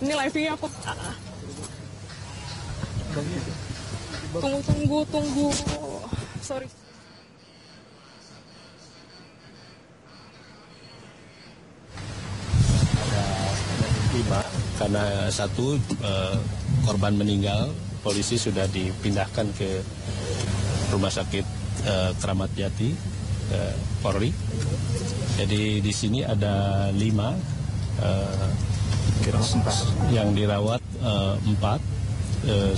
Ini live-nya aku. Tunggu. Sorry. Ada 5, karena satu korban meninggal, polisi sudah dipindahkan ke Rumah Sakit Kramat Jati, Polri. Jadi di sini ada 5, yang dirawat 4, 1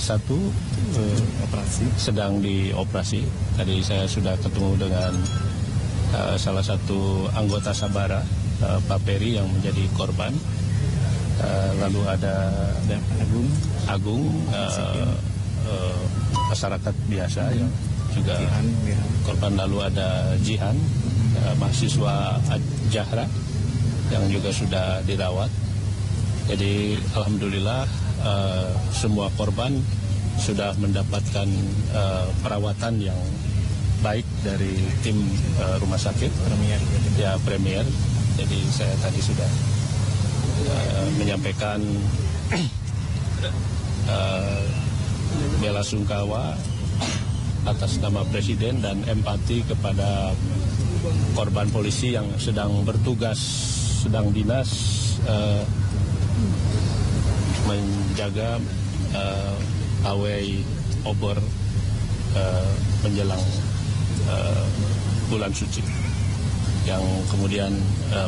sedang dioperasi. Tadi saya sudah ketemu dengan salah satu anggota Sabara, Pak Peri, yang menjadi korban. Lalu ada Agung, masyarakat biasa yang juga korban. Lalu ada Jihan, mahasiswa Jahra, yang juga sudah dirawat. Jadi alhamdulillah semua korban sudah mendapatkan perawatan yang baik dari tim rumah sakit Premier. Jadi saya tadi sudah menyampaikan bela sungkawa atas nama Presiden dan empati kepada korban polisi yang sedang bertugas, sedang dinas menjaga pawai obor menjelang bulan suci, yang kemudian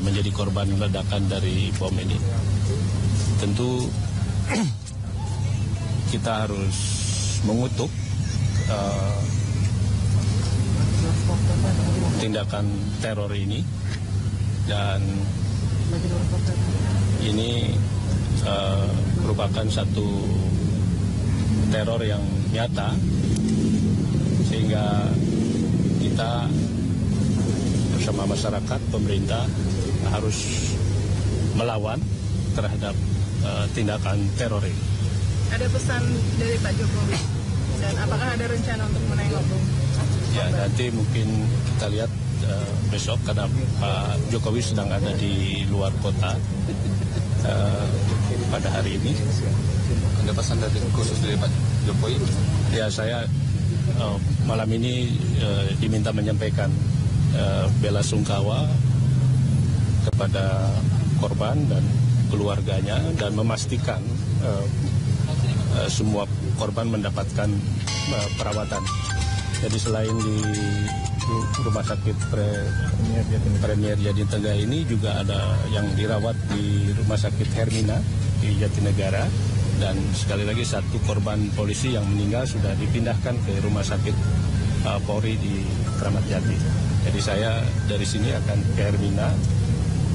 menjadi korban ledakan dari bom ini. Tentu kita harus mengutuk tindakan teror ini, dan ini merupakan satu teror yang nyata, sehingga kita bersama masyarakat, pemerintah harus melawan terhadap tindakan teror ini. Ada pesan dari Pak Jokowi, dan apakah ada rencana untuk menengok? Ya, nanti mungkin kita lihat besok, karena Pak Jokowi sedang ada di luar kota pada hari ini. Ada pesan dari khusus dari Pak Jokowi? Ya, saya malam ini diminta menyampaikan bela sungkawa kepada korban dan keluarganya, dan memastikan semua korban mendapatkan perawatan. Jadi selain di Rumah Sakit Premier Jatinegara ini, juga ada yang dirawat di Rumah Sakit Hermina di Jatinegara, dan sekali lagi satu korban polisi yang meninggal sudah dipindahkan ke Rumah Sakit Polri di Kramat Jati. Jadi saya dari sini akan ke Hermina,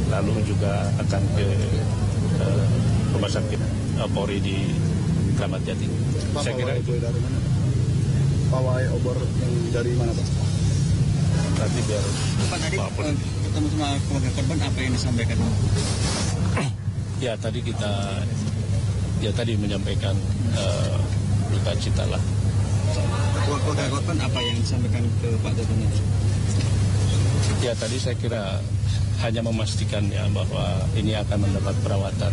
lalu juga akan ke Rumah Sakit Polri di Kramat Jati. Saya kira itu. Pawai obor yang dari mana, Pak? Nanti biar Pak, tadi ketemu sama keluarga korban, apa yang disampaikan? Ya, tadi kita menyampaikan duka cita lah. Keluarga korban apa yang disampaikan ke Pak Jokowi? Ya, tadi saya kira hanya memastikan ya bahwa ini akan mendapat perawatan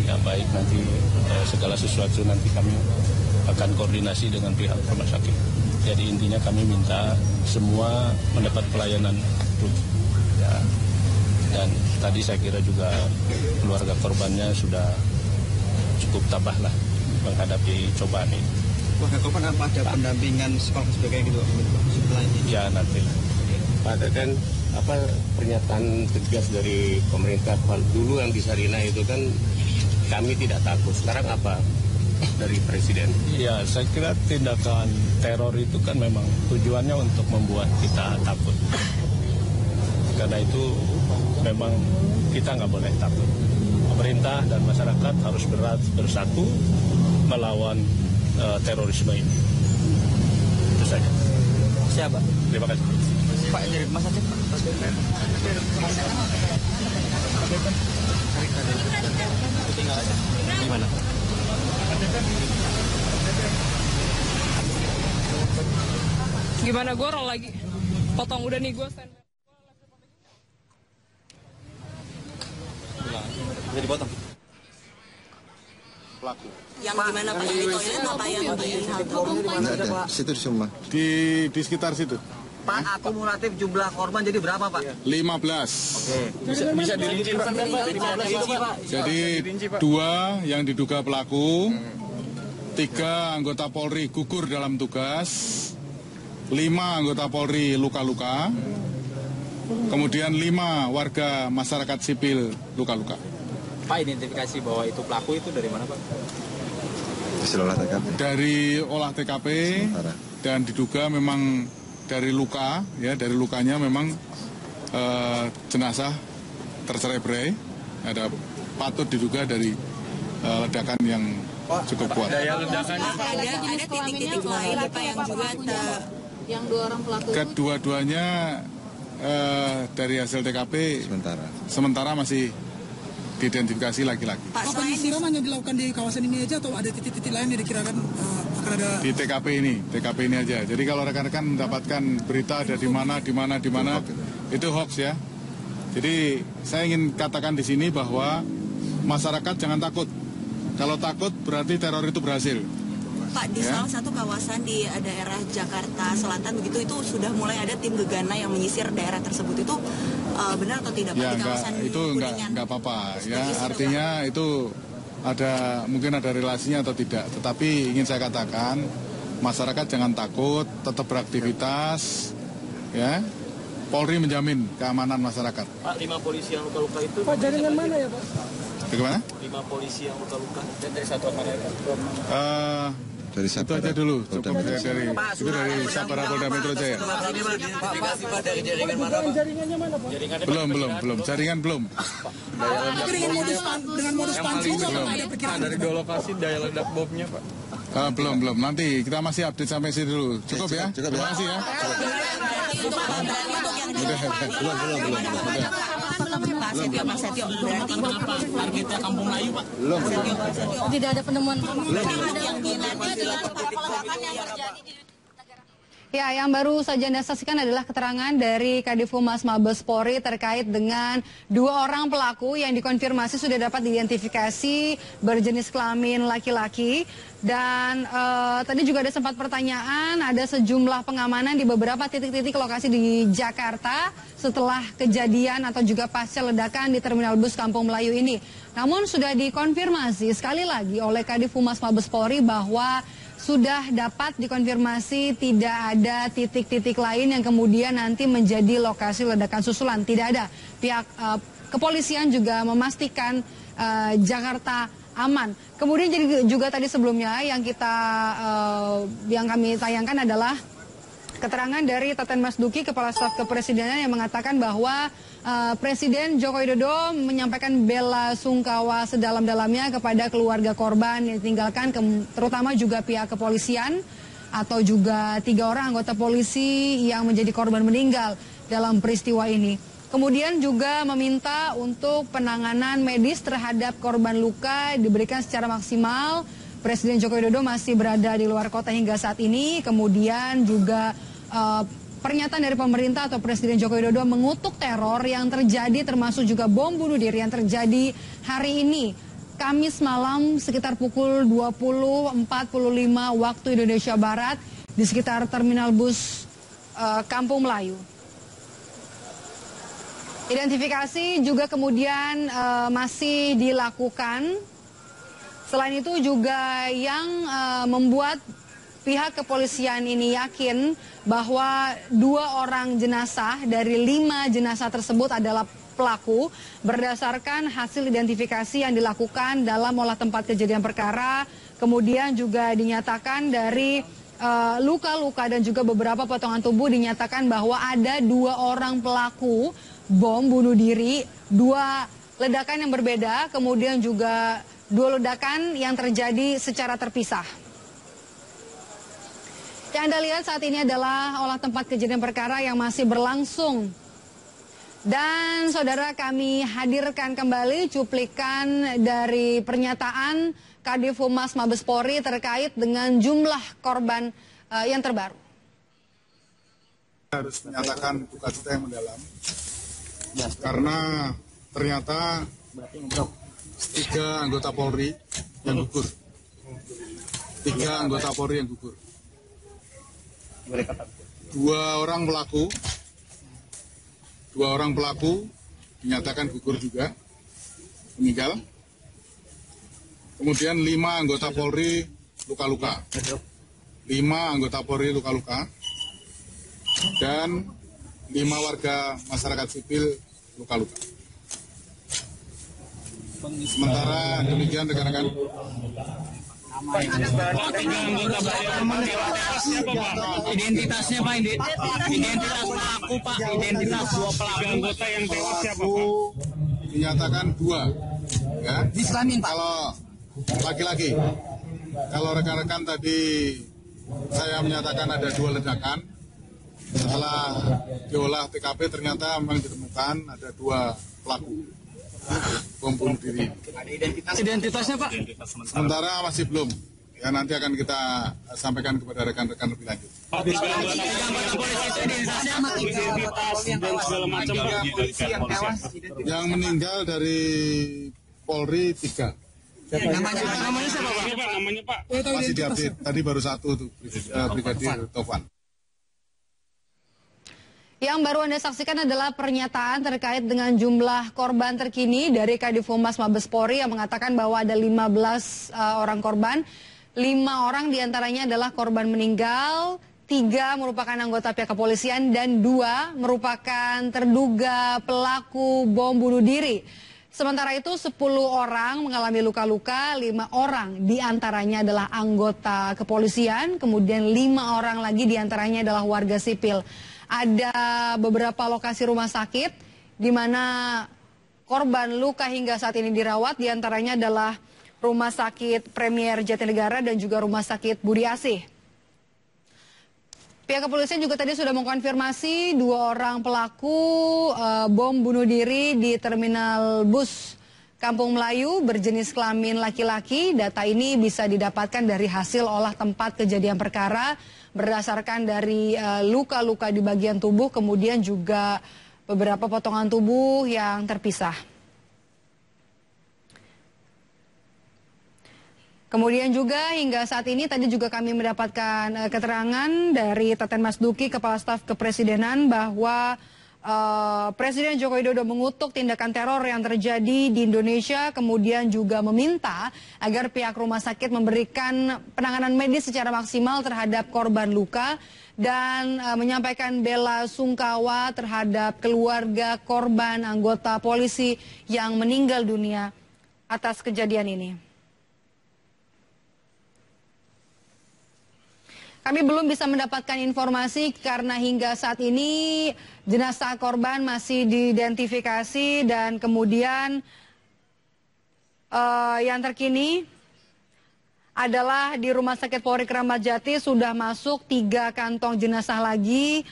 yang baik. Nanti segala sesuatu nanti kami akan koordinasi dengan pihak rumah sakit. Jadi intinya kami minta semua mendapat pelayanan ya. Dan tadi saya kira juga keluarga korbannya sudah cukup tabah lah menghadapi cobaan ini. Keluarga korban apa ada pendampingan sekolah sebagainya gitu setelah ini? Ya, nanti. Pak, ada kan pernyataan tegas dari pemerintah dulu yang di Sarina itu kan kami tidak takut. Sekarang apa dari Presiden? Ya, saya kira tindakan teror itu kan memang tujuannya untuk membuat kita takut. Karena itu memang kita nggak boleh takut. Pemerintah dan masyarakat harus bersatu melawan terorisme ini. Itu saja. Siapa? Terima kasih. Pak, dari Mas Aceh, Pak. Gimana? Gimana, gue roll lagi? Potong udah nih, gue stand. Bisa dipotong. pelaku. Yang gimana Pak? Yang di toilet apa yang di halte? Nggak ada, situ di rumah. Di sekitar situ. Pak, akumulatif jumlah korban jadi berapa Pak? 15. Oke. Bisa dirinci Pak. Jadi 2 yang diduga pelaku, 3 anggota Polri gugur dalam tugas, 5 anggota Polri luka-luka, kemudian 5 warga masyarakat sipil luka-luka. Pak, identifikasi bahwa itu pelaku itu dari mana Pak? Hasil olah TKP. Dari olah TKP Sementara. dan diduga memang dari luka, ya dari lukanya memang jenazah tercerai-berai, ada patut diduga dari ledakan yang cukup kuat. Ada titik-titik lain Pak yang juga yang 2 orang pelaku. Kedua-duanya dari hasil TKP sementara masih diidentifikasi laki-laki. Pak, penyisiran hanya dilakukan di kawasan ini aja atau ada titik-titik lain yang dikirakan akan ada? Di TKP ini aja. Jadi kalau rekan-rekan mendapatkan berita ada di mana, itu hoax ya. Jadi saya ingin katakan di sini bahwa masyarakat jangan takut. Kalau takut berarti teror itu berhasil. Pak, di salah satu kawasan di daerah Jakarta Selatan begitu itu sudah mulai ada tim gegana yang menyisir daerah tersebut, itu benar atau tidak Pak? Ya, di kawasan itu enggak apa-apa ya, artinya itu mungkin ada relasinya atau tidak, tetapi ingin saya katakan masyarakat jangan takut, tetap beraktivitas ya. Polri menjamin keamanan masyarakat. Pak, 5 polisi yang luka-luka itu Pak, jaringan mana ya Pak? Bagaimana? 5 polisi yang luka-luka dari satuan mana ya Pak? Dari itu aja dulu, cukup dari Sabara Polda Metro Jaya. Dari jaringan mana Pak? Jaringannya mana Pak? Belum, jaringan belum. Tapi dengan modus pancing itu apa ada perkiraan? Dari 2 lokasi daya ledak bomnya Pak. Belum. Nanti kita masih update sampai sini dulu. Cukup ya? Terima kasih ya. Mas Setio, berarti targetnya Kampung Melayu Pak? Belum. Tidak ada penemuan. Ya, yang baru saja Anda saksikan adalah keterangan dari Kadif Humas Mabes Polri terkait dengan 2 orang pelaku yang dikonfirmasi sudah dapat diidentifikasi berjenis kelamin laki-laki. Dan tadi juga ada sempat pertanyaan, ada sejumlah pengamanan di beberapa titik-titik lokasi di Jakarta setelah kejadian atau juga pasca ledakan di Terminal Bus Kampung Melayu ini. Namun sudah dikonfirmasi sekali lagi oleh Kadif Humas Mabes Polri bahwa sudah dapat dikonfirmasi tidak ada titik-titik lain yang kemudian nanti menjadi lokasi ledakan susulan. Tidak ada. Pihak kepolisian juga memastikan Jakarta aman. Kemudian juga tadi sebelumnya yang kami tayangkan adalah keterangan dari Teten Mas Duki, Kepala Staf Kepresidenan, yang mengatakan bahwa Presiden Joko Widodo menyampaikan bela sungkawa sedalam-dalamnya kepada keluarga korban yang ditinggalkan, terutama juga pihak kepolisian atau juga 3 orang anggota polisi yang menjadi korban meninggal dalam peristiwa ini. Kemudian juga meminta untuk penanganan medis terhadap korban luka diberikan secara maksimal. Presiden Joko Widodo masih berada di luar kota hingga saat ini. Kemudian juga pernyataan dari pemerintah atau Presiden Joko Widodo mengutuk teror yang terjadi, termasuk juga bom bunuh diri yang terjadi hari ini, Kamis malam sekitar pukul 20.45 waktu Indonesia Barat di sekitar Terminal Bus Kampung Melayu. Identifikasi juga kemudian masih dilakukan. Selain itu juga yang membuat pihak kepolisian ini yakin bahwa 2 orang jenazah dari 5 jenazah tersebut adalah pelaku berdasarkan hasil identifikasi yang dilakukan dalam olah tempat kejadian perkara. Kemudian juga dinyatakan dari luka-luka dan juga beberapa potongan tubuh dinyatakan bahwa ada 2 orang pelaku bom bunuh diri, 2 ledakan yang berbeda, kemudian juga 2 ledakan yang terjadi secara terpisah. Yang Anda lihat saat ini adalah olah tempat kejadian perkara yang masih berlangsung. Dan saudara, kami hadirkan kembali cuplikan dari pernyataan Kadif Humas Mabes Polri terkait dengan jumlah korban yang terbaru. Harus menyatakan duka cita yang mendalam. Karena ternyata 3 anggota Polri yang gugur. 3 anggota Polri yang gugur. 2 orang pelaku dinyatakan gugur juga, meninggal. Kemudian 5 anggota Polri luka-luka. 5 anggota Polri luka-luka. Dan 5 warga masyarakat sipil luka-luka. Sementara demikian rekan-rekan. Identitasnya Pak, identitas pelaku Pak, identitas 2 pelaku anggota yang tewas siapa Pak? Dinyatakan 2, ya. Kalau laki-laki, kalau rekan-rekan tadi saya menyatakan ada 2 ledakan. Setelah diolah TKP ternyata memang ditemukan ada 2 pelaku bom bunuh diri. Identitasnya Pak? Sementara masih belum. Ya nanti akan kita sampaikan kepada rekan-rekan lebih lanjut. Yang meninggal dari Polri 3. Namanya siapa Pak? Namanya Pak? Masih diupdate. Tadi baru 1 tuh, Brigadir Tovan. Yang baru Anda saksikan adalah pernyataan terkait dengan jumlah korban terkini dari Kadif Humas Mabes Polri yang mengatakan bahwa ada 15 orang korban. 5 orang diantaranya adalah korban meninggal, 3 merupakan anggota pihak kepolisian dan 2 merupakan terduga pelaku bom bunuh diri. Sementara itu 10 orang mengalami luka-luka, 5 orang diantaranya adalah anggota kepolisian, kemudian 5 orang lagi diantaranya adalah warga sipil. Ada beberapa lokasi rumah sakit di mana korban luka hingga saat ini dirawat, diantaranya adalah Rumah Sakit Premier Jatinegara dan juga Rumah Sakit Budi Asih. Pihak kepolisian juga tadi sudah mengkonfirmasi 2 orang pelaku bom bunuh diri di terminal bus Kampung Melayu berjenis kelamin laki-laki. Data ini bisa didapatkan dari hasil olah tempat kejadian perkara berdasarkan dari luka-luka di bagian tubuh, kemudian juga beberapa potongan tubuh yang terpisah. Kemudian juga hingga saat ini tadi juga kami mendapatkan keterangan dari Teten Mas Duki, Kepala Staf Kepresidenan, bahwa Presiden Joko Widodo mengutuk tindakan teror yang terjadi di Indonesia, kemudian juga meminta agar pihak rumah sakit memberikan penanganan medis secara maksimal terhadap korban luka dan menyampaikan bela sungkawa terhadap keluarga korban anggota polisi yang meninggal dunia atas kejadian ini. Kami belum bisa mendapatkan informasi karena hingga saat ini jenazah korban masih diidentifikasi dan kemudian yang terkini adalah di Rumah Sakit Polri Kramat Jati sudah masuk 3 kantong jenazah lagi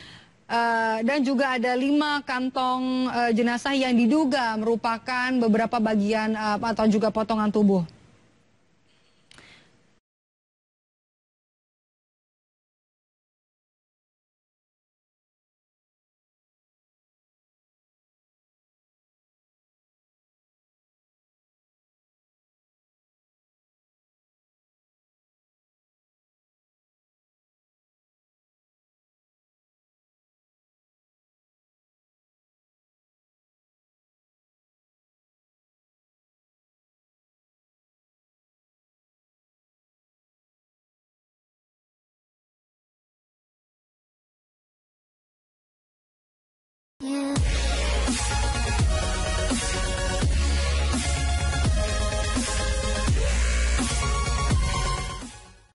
dan juga ada 5 kantong jenazah yang diduga merupakan beberapa bagian atau juga potongan tubuh.